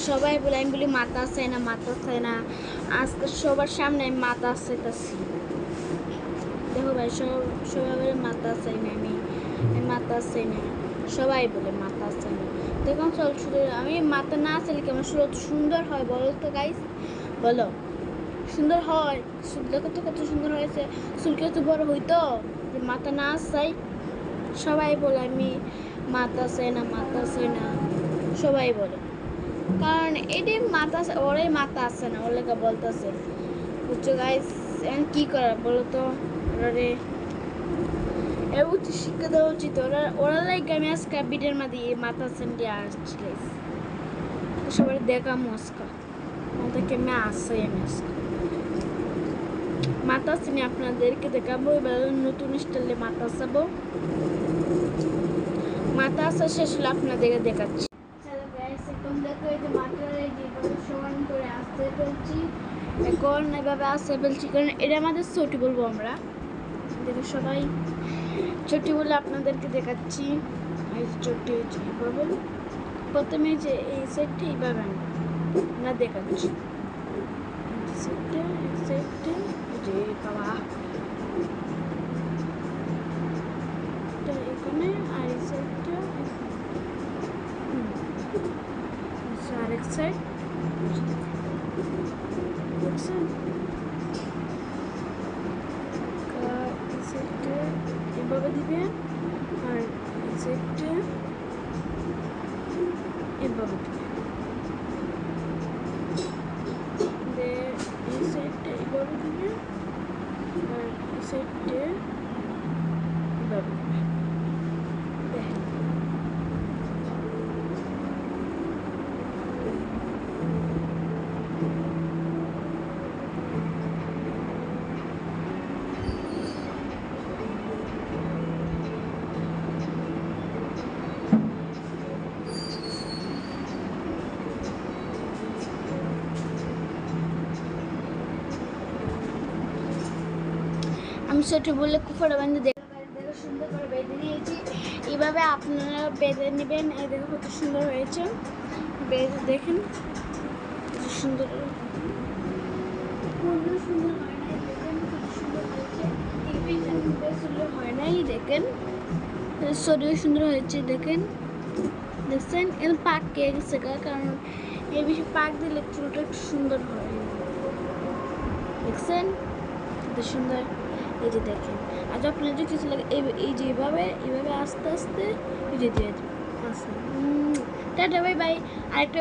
সবাই বলে, আমি বলি মাথা চাই না, মাথা চাই না। আজকে সবার সামনে আমি মাথা চাইতেছি। দেখো ভাই, সবাই বলে মাথা চাই না, আমি মাথা চাই না। সবাই বলে মাথা চাই না। দেখুন চল, শুধু আমি মাথা না চাইলে কেমন সুন্দর হয় বলো তো গাইস, বলো সুন্দর হয়? দেখো তো কত সুন্দর হয়েছে। চুলকে তো বড় হইতো যে মাথা না চাই। সবাই বলে আমি মাথা চাই না, মাথা চাই না, সবাই বলে। কারণ এটি মাথা, ওরাই মাথা আসছে না, ওর লেখা বলতেছে, বুঝছো গাইস? কি করার বলো তো? ওরে এর উচিত শিক্ষা দেওয়া উচিত। ওরা লাইক আমি আজকে বিটের মাঝে মাথা সেন্ডি আসছি গাইস, সবাই দেখা মস্কা আমাদেরকে আমি আসছি। আমি আজকে মাথা চিনি, আপনাদেরকে দেখাবো এবার নতুন স্টাইলে মাথা চাবো। মাথা আসা শেষ হলে আপনাদেরকে দেখাচ্ছি। এখন দেখো, এই যে মাথার যেভাবে সমান করে আসতে ফেলছি, এখন এভাবে আসতে ফেলছি, কারণ এটা আমাদের ছটি বলবো আমরা। দেখো সবাই ছটি বলে আপনাদেরকে দেখাচ্ছি। এই যে ছটি হচ্ছে এইভাবে, প্রথমে যে এই সেটটা এইভাবে আমরা দেখাচ্ছি। সেটটা যে বাবা এখানে, আর এই সাইডটা আরেক সাইড দেখছেন। এই সাইডটা এভাবে দিবে, আর এই সাইডটা এভাবে দিবে। এই সাইডটা এভাবে দিবে, আর এই সাইডটা এভাবে দিবে। দেখেন আমি সেটি বললে কুফাটা বান্ধে দেখো সুন্দর করে বেঁধে নিয়েছি। এইভাবে আপনারা বেঁধে নেবেন। এই দেখো কত সুন্দর হয়েছে, বেঁধে দেখেন সুন্দর সুন্দর হয় নাই, দেখেন কত সুন্দর হয়েছে। সুন্দর হয় নাই, দেখেন শরীর সুন্দর হয়েছে, দেখেন দেখছেন। এর পাক কে গেছে, কারণ এই বেশি পাক দিলে চুলটা একটু সুন্দর হয়, দেখছেন কত সুন্দর। এই যে দেখেন, আর যখন যে কিছু লাগে এই যে এইভাবে আস্তে আস্তে এই যে দিয়ে দেবেন। আচ্ছা টাটা, বাই বাই। আরেকটা